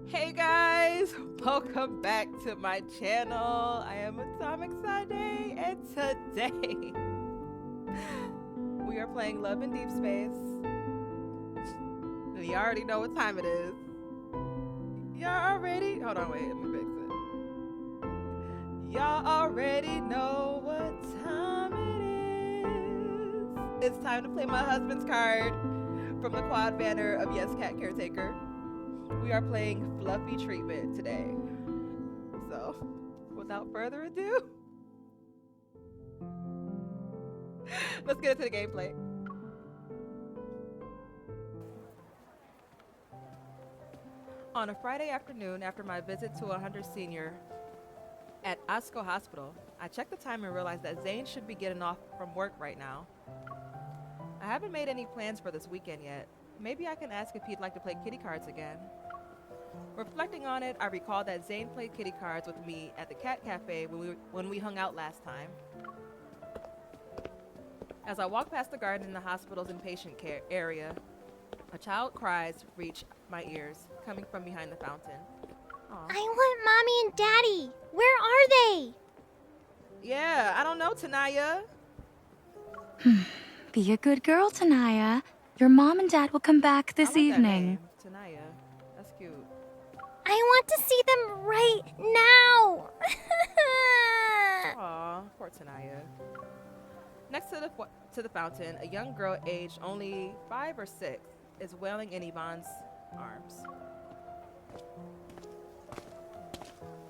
Hey guys, welcome back to my channel. I am Atomic Sunday, and today we are playing Love and Deepspace. And you already know what time it is. Y'all already? Hold on, wait, let me fix it. Y'all already know what time it is. It's time to play my husband's card from the quad banner of Yes Cat Caretaker. We are playing Fluffy Treatment today. So, without further ado, let's get into the gameplay. On a Friday afternoon after my visit to a Hunter Senior at Osco Hospital, I checked the time and realized that Zayne should be getting off from work right now. I haven't made any plans for this weekend yet. Maybe I can ask if he'd like to play kitty cards again. Reflecting on it, I recall that Zayne played kitty cards with me at the cat cafe when we hung out last time. As I walk past the garden in the hospital's inpatient care area, a child's cries reach my ears, coming from behind the fountain. Aww. I want Mommy and Daddy. Where are they? Yeah, I don't know, Tanaya. Be a good girl, Tanaya. Your mom and dad will come back this evening. Tanaya. That's cute. I want to see them right now. Aw, poor Tanaya. Next to the fountain, a young girl aged only 5 or 6 is wailing in Yvonne's arms.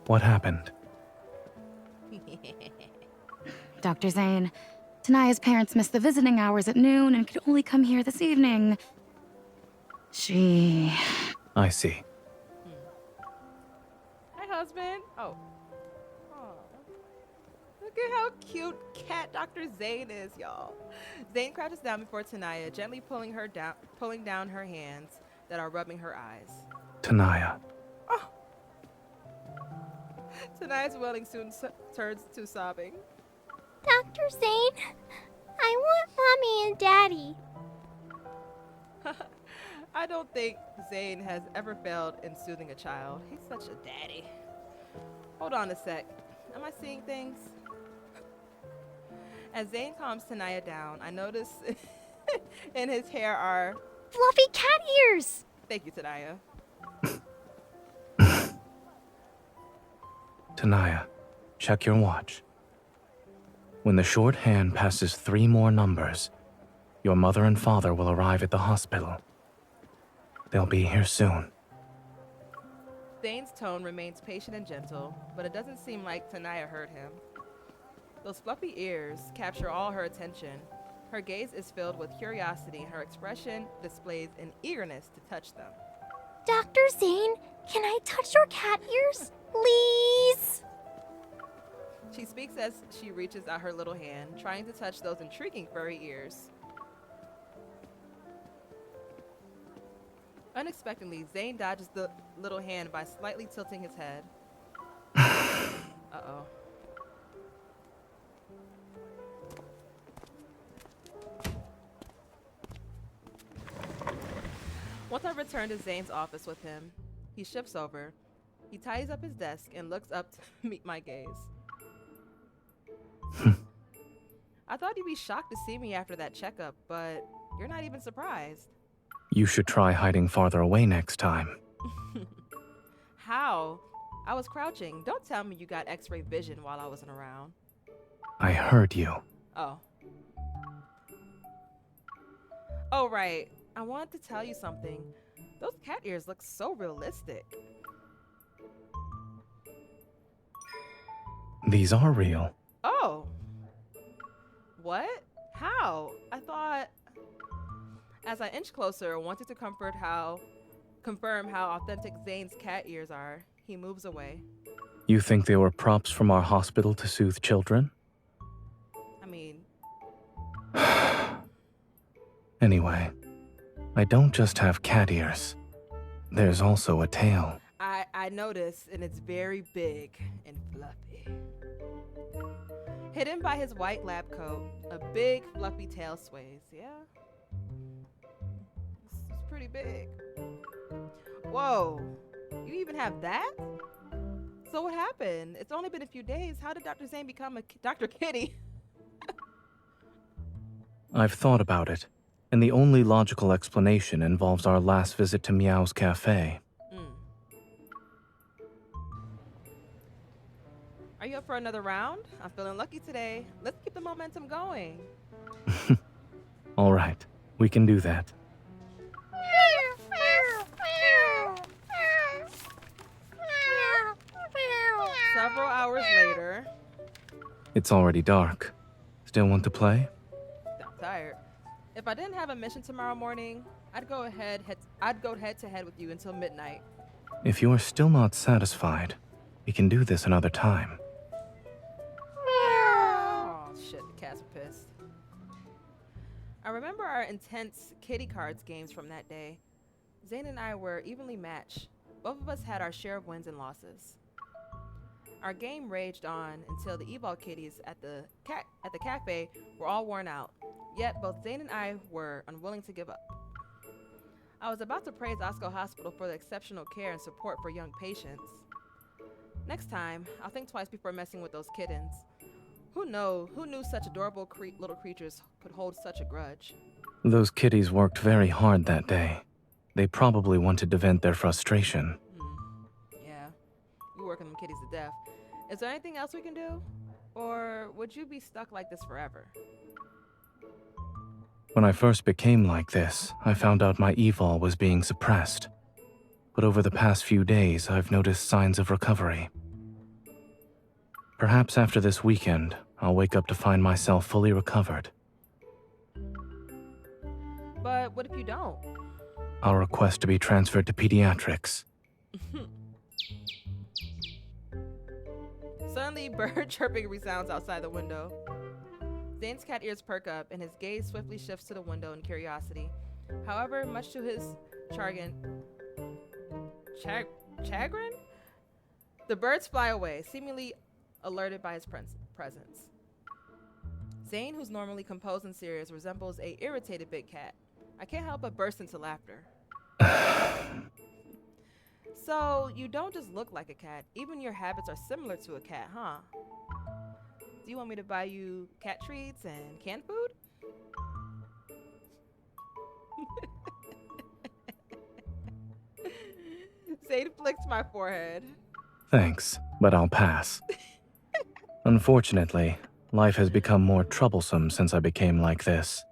What happened? Dr. Zayne, Tanaya's parents missed the visiting hours at noon and could only come here this evening. I see. Hi, husband. Oh. Look at how cute cat Dr. Zayne is, y'all. Zayne crouches down before Tanaya, gently pulling down her hands that are rubbing her eyes. Tanaya. Oh. Tanaya's wailing soon turns to sobbing. Dr. Zayne, I want Mommy and Daddy. I don't think Zayne has ever failed in soothing a child. He's such a daddy. Hold on a sec. Am I seeing things? As Zayne calms Tanaya down, I notice in his hair are... Fluffy cat ears! Thank you, Tanaya. Tanaya, check your watch. When the shorthand passes 3 more numbers, your mother and father will arrive at the hospital. They'll be here soon. Zayne's tone remains patient and gentle, but it doesn't seem like Tanaya heard him. Those fluffy ears capture all her attention. Her gaze is filled with curiosity, and her expression displays an eagerness to touch them. Dr. Zayne, can I touch your cat ears, please? She speaks as she reaches out her little hand, trying to touch those intriguing furry ears. Unexpectedly, Zayne dodges the little hand by slightly tilting his head. Uh-oh. Once I return to Zayne's office with him, he shifts over. He ties up his desk and looks up to meet my gaze. I thought you'd be shocked to see me after that checkup, but you're not even surprised. You should try hiding farther away next time. How? I was crouching. Don't tell me you got x-ray vision while I wasn't around. I heard you. Oh. Oh, right. I wanted to tell you something. Those cat ears look so realistic. These are real. Oh. What? How? I thought... As I inch closer, I wanted to confirm how authentic Zayne's cat ears are. He moves away. You think they were props from our hospital to soothe children? I mean... Anyway, I don't just have cat ears. There's also a tail. I noticed, and it's very big and fluffy. Hidden by his white lab coat, a big fluffy tail sways. Yeah. It's pretty big. Whoa. You even have that? So what happened? It's only been a few days. How did Dr. Zayne become a Dr. Kitty? I've thought about it, and the only logical explanation involves our last visit to Meow's cafe. Are you up for another round? I'm feeling lucky today. Let's keep the momentum going. All right, we can do that. Several hours later. It's already dark. Still want to play? I'm tired. If I didn't have a mission tomorrow morning, I'd go head to head with you until midnight. If you are still not satisfied, we can do this another time. Oh shit, the cats are pissed. I remember our intense kitty cards games from that day. Zayne and I were evenly matched. Both of us had our share of wins and losses. Our game raged on until the Evil kitties at the cafe were all worn out. Yet both Zayne and I were unwilling to give up. I was about to praise Osco Hospital for the exceptional care and support for young patients. Next time, I'll think twice before messing with those kittens. Who knew such adorable little creatures could hold such a grudge? Those kitties worked very hard that day. They probably wanted to vent their frustration. Yeah, we working them kitties to death. Is there anything else we can do? Or would you be stuck like this forever? When I first became like this, I found out my evil was being suppressed. But over the past few days, I've noticed signs of recovery. Perhaps after this weekend, I'll wake up to find myself fully recovered. But what if you don't? I'll request to be transferred to pediatrics. Suddenly, bird chirping resounds outside the window. Zayne's cat ears perk up, and his gaze swiftly shifts to the window in curiosity. However, much to his chagrin, the birds fly away, seemingly alerted by his presence. Zayne, who's normally composed and serious, resembles a irritated big cat. I can't help but burst into laughter. So, you don't just look like a cat. Even your habits are similar to a cat, huh? Do you want me to buy you cat treats and canned food? Zayne flicks my forehead. Thanks, but I'll pass. Unfortunately, life has become more troublesome since I became like this.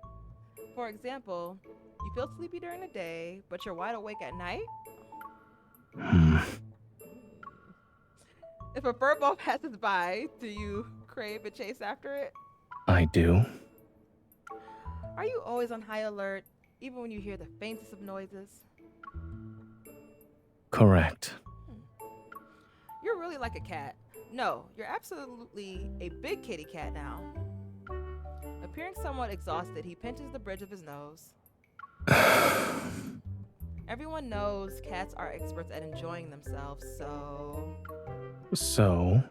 For example, you feel sleepy during the day, but you're wide awake at night? If a furball passes by, do you crave and chase after it? I do. Are you always on high alert, even when you hear the faintest of noises? Correct. You're really like a cat. No, you're absolutely a big kitty cat now. Appearing somewhat exhausted, he pinches the bridge of his nose. Everyone knows cats are experts at enjoying themselves, so... So,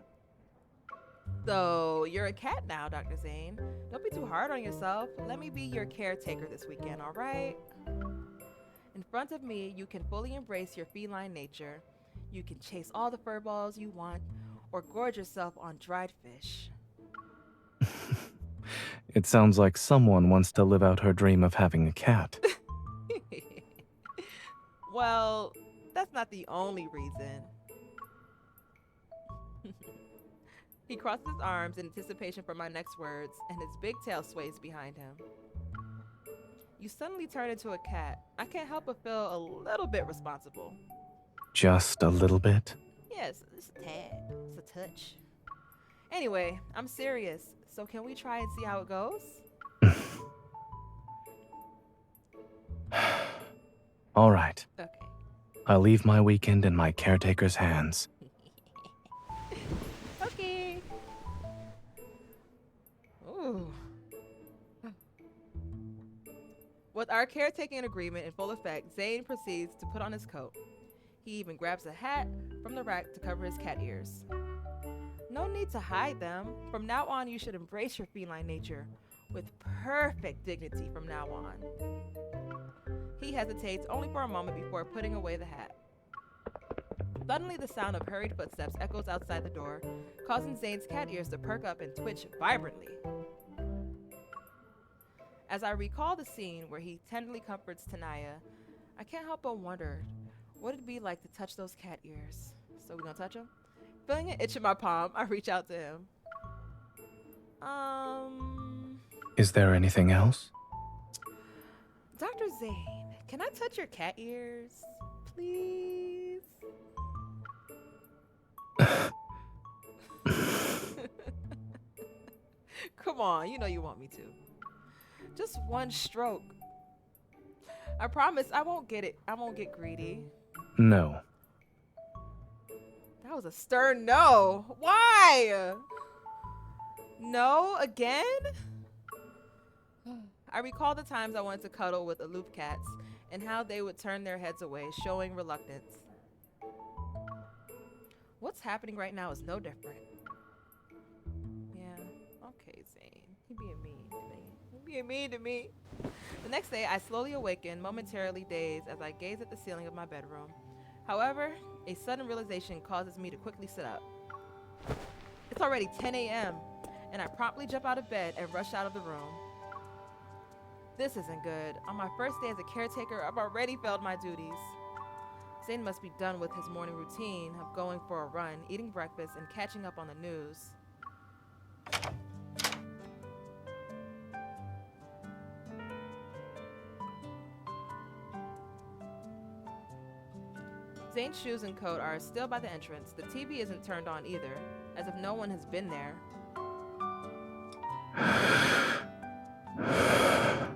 you're a cat now, Dr. Zayne. Don't be too hard on yourself. Let me be your caretaker this weekend, alright? In front of me, you can fully embrace your feline nature. You can chase all the furballs you want, or gorge yourself on dried fish. It sounds like someone wants to live out her dream of having a cat. Well, that's not the only reason. He crosses his arms in anticipation for my next words, and his big tail sways behind him. You suddenly turn into a cat. I can't help but feel a little bit responsible. Just a little bit? Yes, it's a tad. It's a touch. Anyway, I'm serious. So can we try and see how it goes? All right. Okay. I'll leave my weekend in my caretaker's hands. Okay. Ooh. With our caretaking agreement in full effect, Zayne proceeds to put on his coat. He even grabs a hat from the rack to cover his cat ears. No need to hide them. From now on, you should embrace your feline nature with perfect dignity from now on. He hesitates only for a moment before putting away the hat. Suddenly, the sound of hurried footsteps echoes outside the door, causing Zayne's cat ears to perk up and twitch vibrantly. As I recall the scene where he tenderly comforts Tanaya, I can't help but wonder what it'd be like to touch those cat ears. So we gonna touch him? Feeling an itch in my palm, I reach out to him. Is there anything else? Dr. Zayne, can I touch your cat ears? Please? Come on, you know you want me to. Just one stroke. I promise I won't get it. I won't get greedy. No. That was a stern no. Why? No again? I recall the times I wanted to cuddle with aloof cats and how they would turn their heads away, showing reluctance. What's happening right now is no different. Yeah, okay, Zayne. He being mean to me. He being mean to me. The next day, I slowly awaken, momentarily dazed as I gaze at the ceiling of my bedroom. However, a sudden realization causes me to quickly sit up. It's already 10 a.m., and I promptly jump out of bed and rush out of the room. This isn't good. On my first day as a caretaker, I've already failed my duties. Zayne must be done with his morning routine of going for a run, eating breakfast, and catching up on the news. Zayne's shoes and coat are still by the entrance. The TV isn't turned on either, as if no one has been there.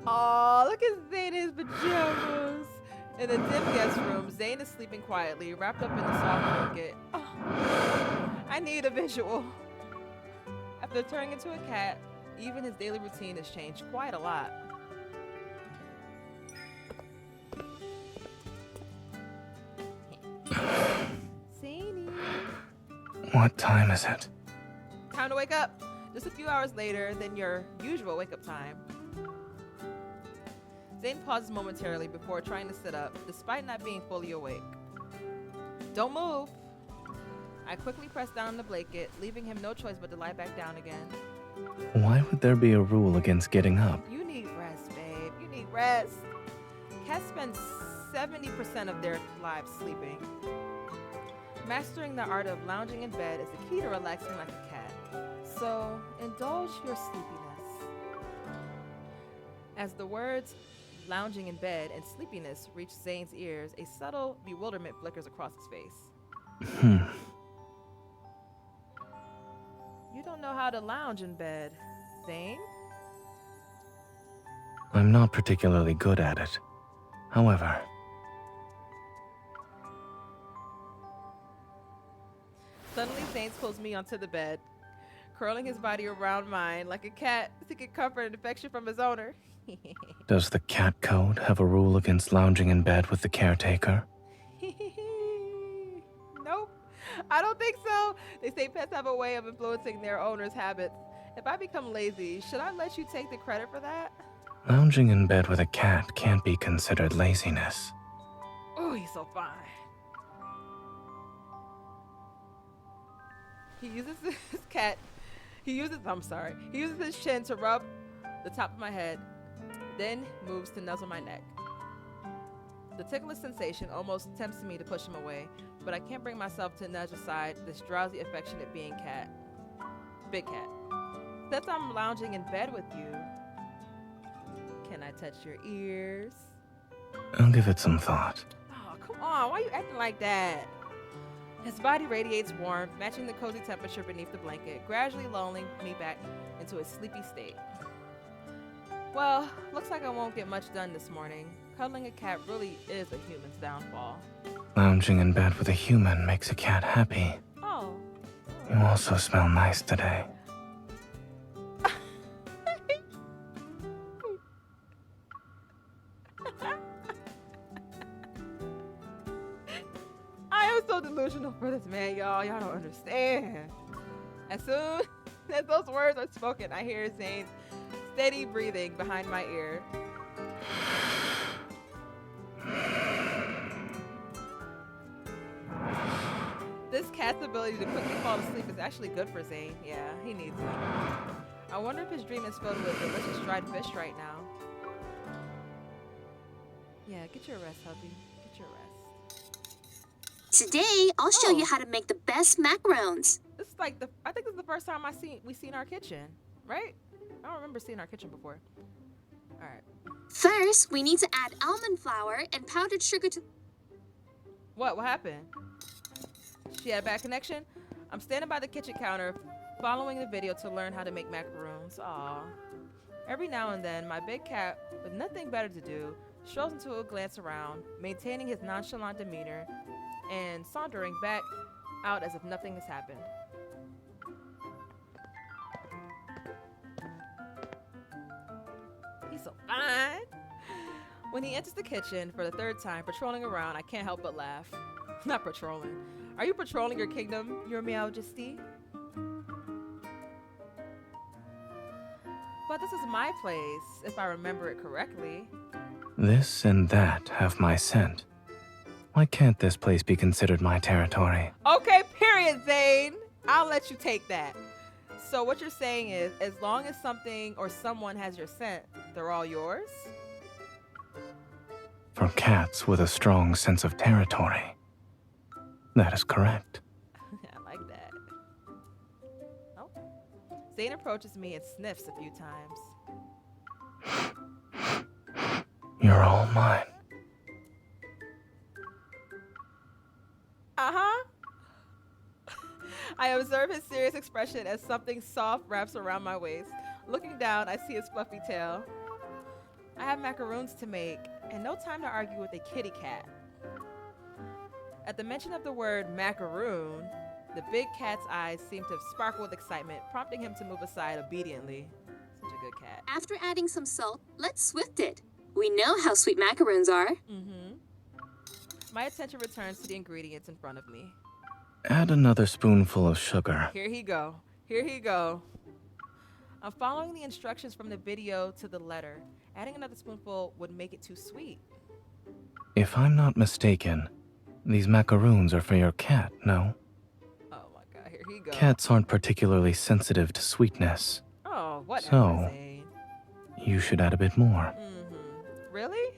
Aw, look at Zayne in his pajamas. In the dim guest room, Zayne is sleeping quietly, wrapped up in the soft blanket. Oh, I need a visual. After turning into a cat, even his daily routine has changed quite a lot. Zayne. What time is it? Time to wake up. Just a few hours later than your usual wake-up time. Zayne pauses momentarily before trying to sit up, despite not being fully awake. Don't move. I quickly press down the blanket, leaving him no choice but to lie back down again. Why would there be a rule against getting up? You need rest, babe. You need rest. Cats spend 70% of their lives sleeping. Mastering the art of lounging in bed is the key to relaxing like a cat. So, indulge your sleepiness. As the words lounging in bed and sleepiness reach Zayne's ears, a subtle bewilderment flickers across his face. You don't know how to lounge in bed, Zayne? I'm not particularly good at it. However, Suddenly, Zayne pulls me onto the bed, curling his body around mine like a cat seeking comfort and affection from his owner. does the cat code have a rule against lounging in bed with the caretaker? Nope, I don't think so. They say pets have a way of influencing their owner's habits. If I become lazy, should I let you take the credit for that? Lounging in bed with a cat can't be considered laziness. Oh, he's so fine. He uses He uses his chin to rub the top of my head, then moves to nuzzle my neck. The ticklish sensation almost tempts me to push him away, but I can't bring myself to nudge aside this drowsy, affectionate being cat. Big cat. Since I'm lounging in bed with you, can I touch your ears? I'll give it some thought. Oh, come on. Why are you acting like that? His body radiates warmth, matching the cozy temperature beneath the blanket, gradually lulling me back into a sleepy state. Well, looks like I won't get much done this morning. Cuddling a cat really is a human's downfall. Lounging in bed with a human makes a cat happy. Oh. You also smell nice today. I am so delusional for this man, y'all. Y'all don't understand. As soon as those words are spoken, I hear Zayne's steady breathing behind my ear. This cat's ability to quickly fall asleep is actually good for Zayne. Yeah, he needs it. I wonder if his dream is filled with delicious dried fish right now. Yeah, get your rest, hubby. Get your rest. Today, I'll show you how to make the best macaroons. This is like I think this is the first time we seen our kitchen, right? I don't remember seeing our kitchen before. All right. First, we need to add almond flour and powdered sugar to... What happened? She had a bad connection? I'm standing by the kitchen counter, following the video to learn how to make macaroons. Aw. Every now and then, my big cat, with nothing better to do, strolls into a glance around, maintaining his nonchalant demeanor, and sauntering back out as if nothing has happened. He's so fine. When he enters the kitchen for the third time, patrolling around, I can't help but laugh. Not patrolling. Are you patrolling your kingdom, your majesty? But this is my place, if I remember it correctly. This and that have my scent. Why can't this place be considered my territory? Okay, period, Zayne. I'll let you take that. So what you're saying is, as long as something or someone has your scent, they're all yours? For cats with a strong sense of territory. That is correct. I like that. Oh. Zayne approaches me and sniffs a few times. You're all mine. Uh-huh. I observe his serious expression as something soft wraps around my waist. Looking down, I see his fluffy tail. I have macaroons to make, and no time to argue with a kitty cat. At the mention of the word macaroon, the big cat's eyes seem to sparkle with excitement, prompting him to move aside obediently. Such a good cat. After adding some salt, let's swift it. We know how sweet macaroons are. Mm-hmm. My attention returns to the ingredients in front of me. Add another spoonful of sugar. Here he go. Here he go. I'm following the instructions from the video to the letter. Adding another spoonful would make it too sweet. If I'm not mistaken, these macaroons are for your cat, no? Oh my god, here he goes. Cats aren't particularly sensitive to sweetness. Oh, whatever, So, Zayne. You should add a bit more. Mm-hmm. Really?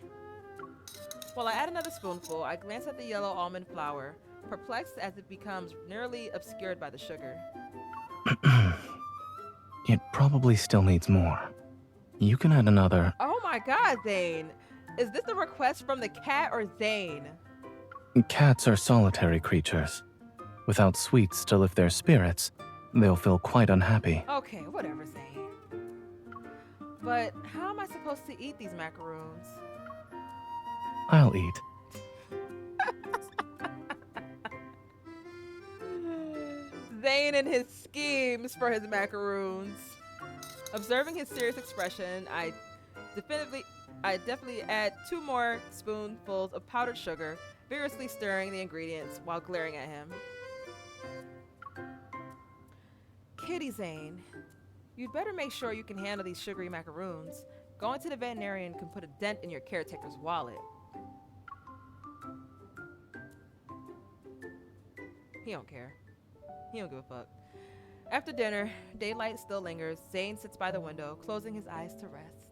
While I add another spoonful, I glance at the yellow almond flour, perplexed as it becomes nearly obscured by the sugar. It probably still needs more. You can add another. Oh my god, Zayne. Is this a request from the cat or Zayne? Cats are solitary creatures. Without sweets to lift their spirits, they'll feel quite unhappy. Okay, whatever, Zayne. But how am I supposed to eat these macaroons? I'll eat. Zayne and his schemes for his macaroons. Observing his serious expression, I definitely add 2 more spoonfuls of powdered sugar, vigorously stirring the ingredients while glaring at him. Kitty Zayne, you'd better make sure you can handle these sugary macaroons. Going to the veterinarian can put a dent in your caretaker's wallet. He don't care. He don't give a fuck. After dinner, daylight still lingers. Zayne sits by the window, closing his eyes to rest.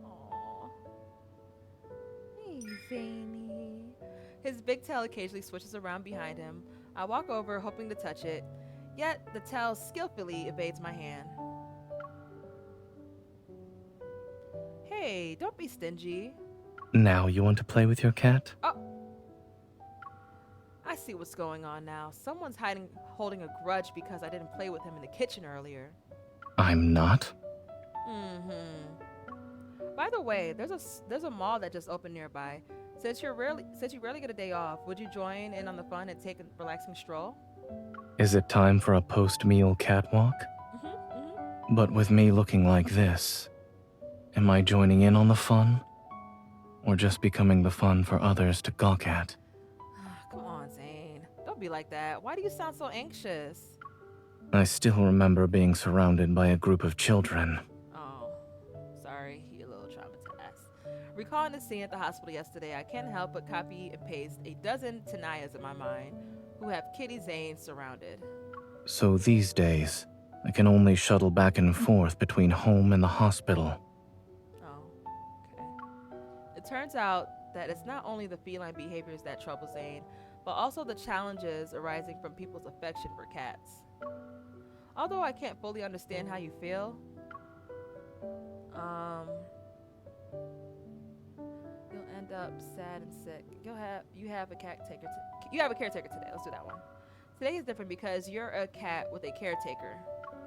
Aww. Hey, Zayne. His big tail occasionally switches around behind him. I walk over, hoping to touch it, yet the tail skillfully evades my hand. Hey, don't be stingy. Now you want to play with your cat? Oh. I see what's going on now. Someone's holding a grudge because I didn't play with him in the kitchen earlier. I'm not. Mm-hmm. By the way, there's a mall that just opened nearby. Since you rarely get a day off, would you join in on the fun and take a relaxing stroll? Is it time for a post-meal catwalk? Mm-hmm. But with me looking like this, am I joining in on the fun? Or just becoming the fun for others to gawk at? Come on, Zayne. Don't be like that. Why do you sound so anxious? I still remember being surrounded by a group of children. Oh, sorry. You're a little traumatized. gravitas. Recalling the scene at the hospital yesterday, I can't help but copy and paste a dozen Tanayas in my mind who have Kitty Zayne surrounded. So these days, I can only shuttle back and forth between home and the hospital. Oh, okay. It turns out that it's not only the feline behaviors that trouble Zayne, but also the challenges arising from people's affection for cats. Although I can't fully understand how you feel, you'll end up sad and sick. You have a caretaker. You have a caretaker today. Let's do that one. Today is different because you're a cat with a caretaker.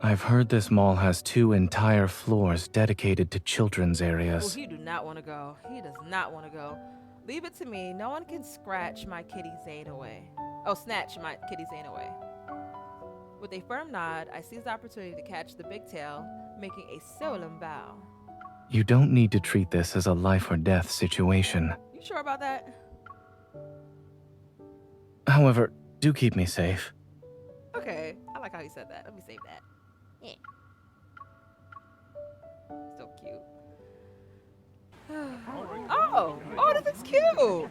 I've heard this mall has 2 entire floors dedicated to children's Oh, areas. he do not want to go. He does not want to go. Leave it to me. No one can scratch my kitty Zayne away. Oh, snatch my kitty Zayne away. With a firm nod, I seize the opportunity to catch the big tail, making a solemn bow. You don't need to treat this as a life or death situation. You sure about that? However, do keep me safe. Okay, I like how he said that. Let me save that. Yeah. So cute. Oh, this is cute.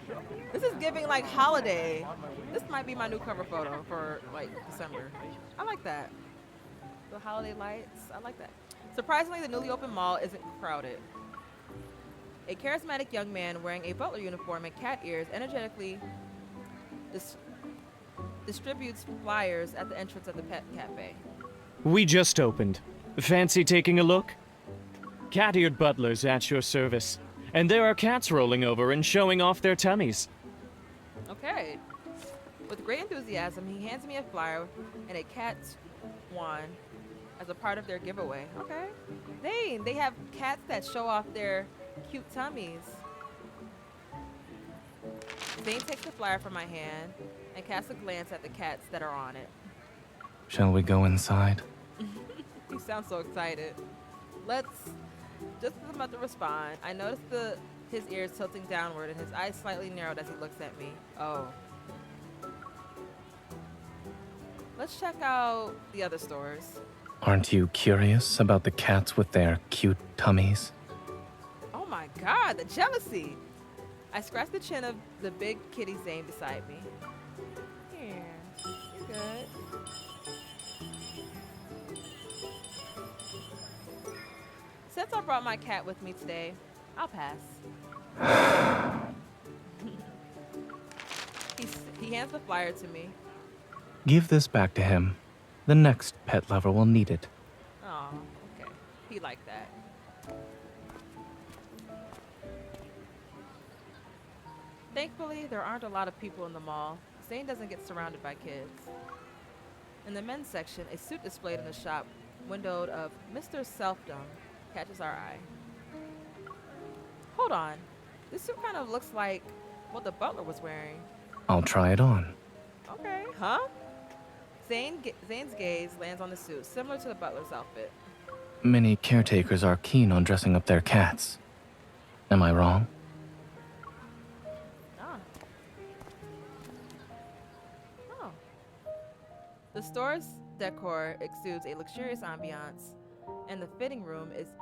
This is giving like holiday. This might be my new cover photo for like December. I like that. The holiday lights, I like that. Surprisingly, the newly opened mall isn't crowded. A charismatic young man wearing a butler uniform and cat ears energetically distributes flyers at the entrance of the pet cafe. We just opened. Fancy taking a look? Cat-eared butlers at your service. And there are cats rolling over and showing off their tummies. Okay. With great enthusiasm, he hands me a flyer and a cat's wand as a part of their giveaway. Okay. They have cats that show off their cute tummies. Zayne takes the flyer from my hand and casts a glance at the cats that are on it. Shall we go inside? He sounds so excited. Just as I'm about to respond, I notice his ears tilting downward and his eyes slightly narrowed as he looks at me. Oh. Let's check out the other stores. Aren't you curious about the cats with their cute tummies? Oh my god, the jealousy! I scratch the chin of the big kitty Zayne beside me. Here, you're good. Since I brought my cat with me today, I'll pass. He hands the flyer to me. Give this back to him. The next pet lover will need it. Oh, okay. He liked that. Thankfully, there aren't a lot of people in the mall. Zayne doesn't get surrounded by kids. In the men's section, a suit displayed in the shop, windowed of Mr. Selfdom, catches our eye. Hold on. This suit kind of looks like what the butler was wearing. I'll try it on. Okay. Huh? Zane's gaze lands on the suit, similar to the butler's outfit. Many caretakers are keen on dressing up their cats. Am I wrong? Ah. Oh. The store's decor exudes a luxurious ambiance, and the fitting room is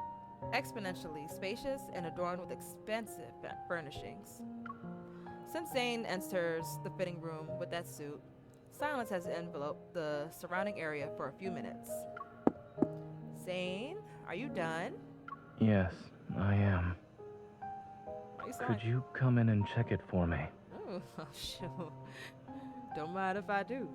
exponentially spacious and adorned with expensive furnishings. Since Zayne enters the fitting room with that suit, silence has enveloped the surrounding area for a few minutes. Zayne, are you done? Yes, I am. Why you Could you come in and check it for me? Oh, sure. Don't mind if I do.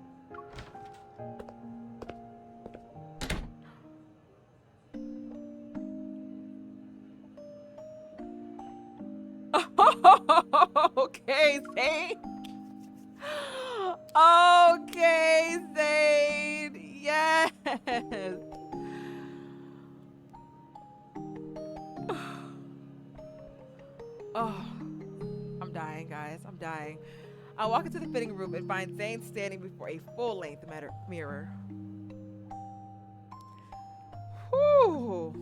Okay, Zayne. Okay, Zayne. Yes. Oh, I'm dying, guys. I'm dying. I walk into the fitting room and find Zayne standing before a full-length mirror. Whew.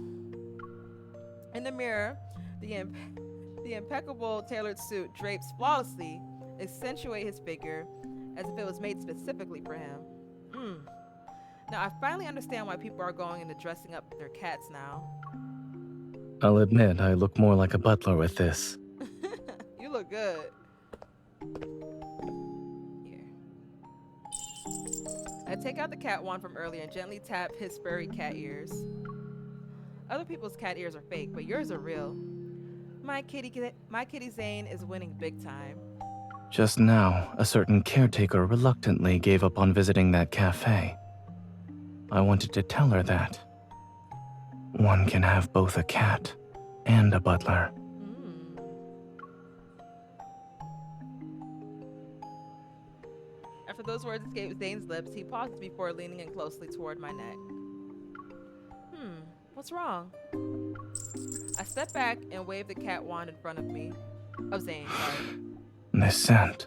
In the mirror, the impeccable tailored suit drapes flawlessly, accentuate his figure as if it was made specifically for him. Now I finally understand why people are going into dressing up their cats now. I'll admit I look more like a butler with this. You look good. Here. I take out the cat wand from earlier and gently tap his furry cat ears. Other people's cat ears are fake, but yours are real. My kitty Zayne is winning big time. Just now, a certain caretaker reluctantly gave up on visiting that cafe. I wanted to tell her that one can have both a cat and a butler. After those words escaped Zayne's lips, he paused before leaning in closely toward my neck. What's wrong? I stepped back and waved the cat wand in front of me. Of Zayne, sorry. This scent.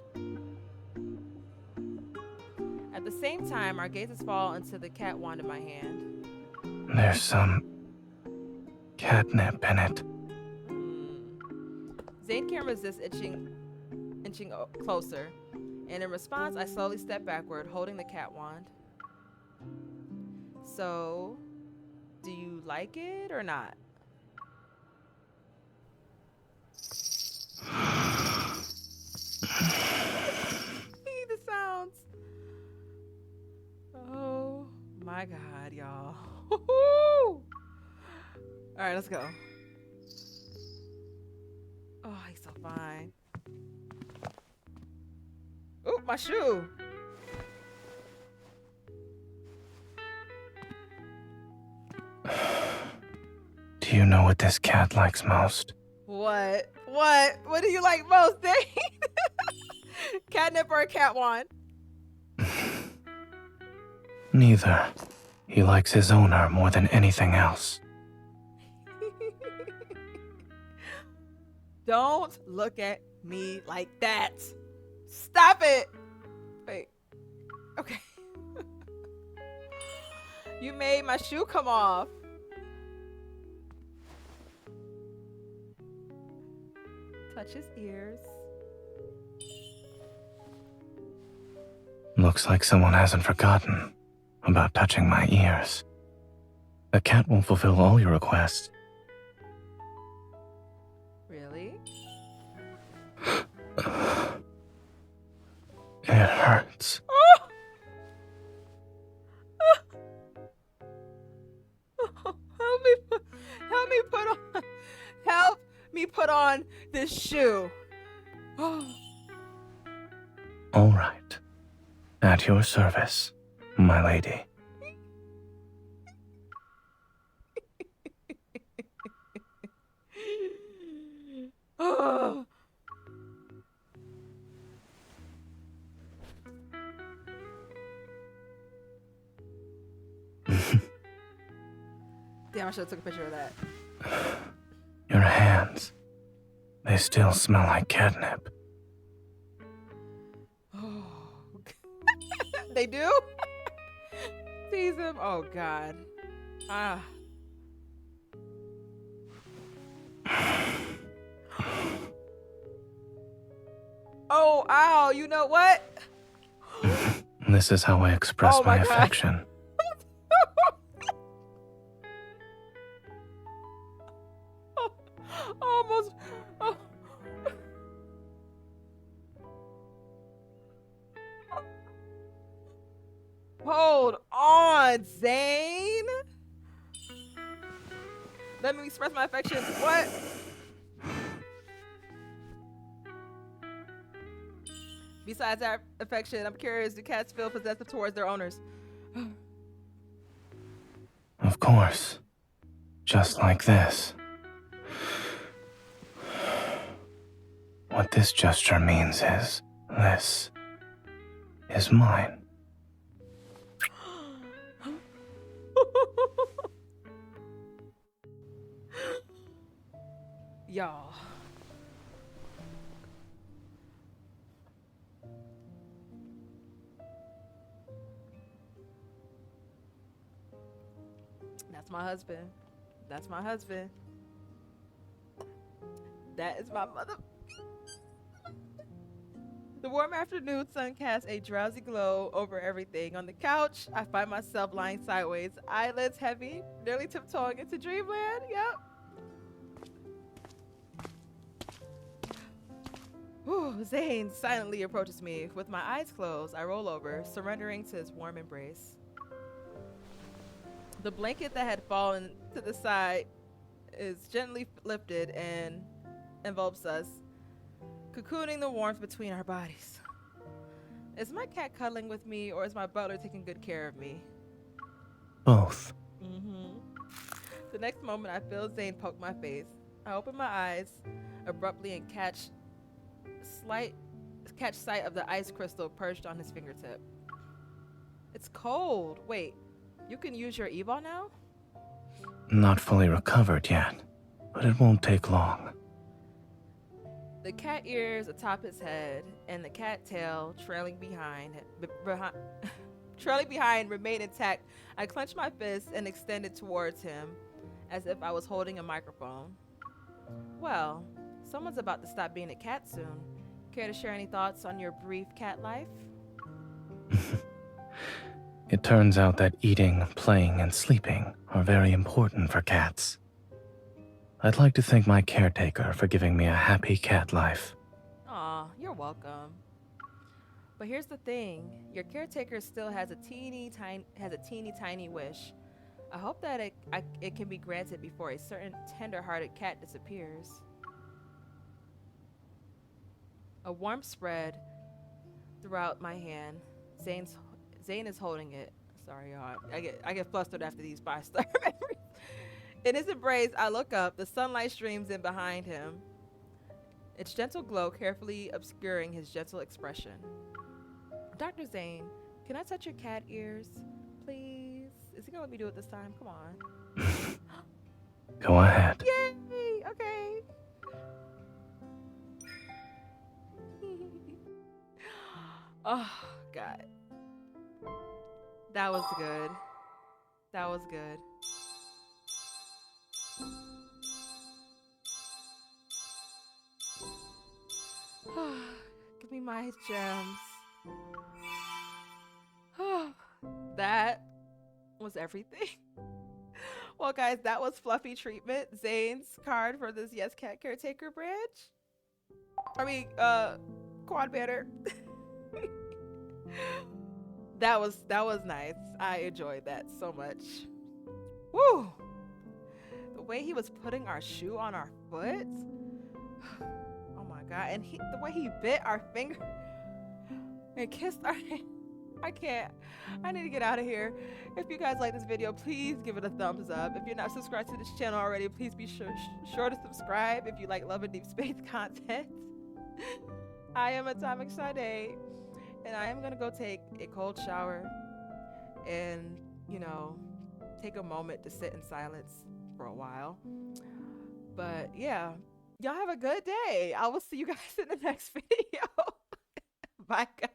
At the same time, our gazes fall into the cat wand in my hand. There's some catnip in it. Zayne can't resist inching closer, and in response, I slowly step backward, holding the cat wand. So, do you like it or not? The sounds. Oh my God, y'all. All right, let's go. Oh, he's so fine. Oh, my shoe. Do you know what this cat likes most? What? What do you like most, Dane? Catnip or a cat wand? Neither. He likes his owner more than anything else. Don't look at me like that. Stop it. Wait. Okay. You made my shoe come off. Touch his ears. Looks like someone hasn't forgotten about touching my ears. A cat won't fulfill all your requests. Really? It hurts. Help me put on this shoe. All right. At your service, my lady. Damn, I should have took a picture of that. Your hands. They still smell like catnip. They do? Tease him? Oh, God. Ah. Oh, ow. You know what? This is how I express Oh my my God. affection. Almost. Oh. Hold on, Zayne. Let me express my affection. What? Besides that affection, I'm curious, do cats feel possessive towards their owners? Of course. Just like this. What this gesture means is, this is mine. Y'all. That's my husband. That's my husband. That is my mother. The warm afternoon sun casts a drowsy glow over everything. On the couch, I find myself lying sideways, eyelids heavy, nearly tiptoeing into dreamland. Yep. Zayne silently approaches me. With my eyes closed, I roll over, surrendering to his warm embrace. The blanket that had fallen to the side is gently lifted and envelops us, cocooning the warmth between our bodies. Is my cat cuddling with me, or is my butler taking good care of me? Both. The next moment, I feel Zayne poke my face. I open my eyes abruptly and catch sight of the ice crystal perched on his fingertip. It's cold. Wait, you can use your evil now? Not fully recovered yet, but it won't take long. The cat ears atop his head and the cat tail trailing behind remain intact. I clench my fist and extend it towards him as if I was holding a microphone. Well, someone's about to stop being a cat soon. Care to share any thoughts on your brief cat life? It turns out that eating, playing, and sleeping are very important for cats. I'd like to thank my caretaker for giving me a happy cat life. Aw, you're welcome. But here's the thing, your caretaker still has a teeny tiny wish. I hope that it can be granted before a certain tender-hearted cat disappears. A warmth spread throughout my hand. Zayne is holding it. Sorry, y'all. I get flustered after these 5-star memories. In his embrace, I look up. The sunlight streams in behind him, its gentle glow carefully obscuring his gentle expression. Dr. Zayne, can I touch your cat ears, please? Is he gonna let me do it this time? Come on. Go ahead. Yay! Okay. Oh, God. That was good. That was good. Give me my gems. That was everything. Well, guys, that was Fluffy Treatment, Zayne's card for this Yes Cat Caretaker branch. I mean, quad banner. That was nice. I enjoyed that so much. Woo! The way he was putting our shoe on our foot. Oh my God! And the way he bit our finger and kissed our hand. I can't. I need to get out of here. If you guys like this video, please give it a thumbs up. If you're not subscribed to this channel already, please be sure to subscribe if you like Love and Deepspace content. I am Atomic Sade, and I am gonna go take a cold shower and, you know, take a moment to sit in silence for a while. But yeah, y'all have a good day. I will see you guys in the next video. Bye, guys.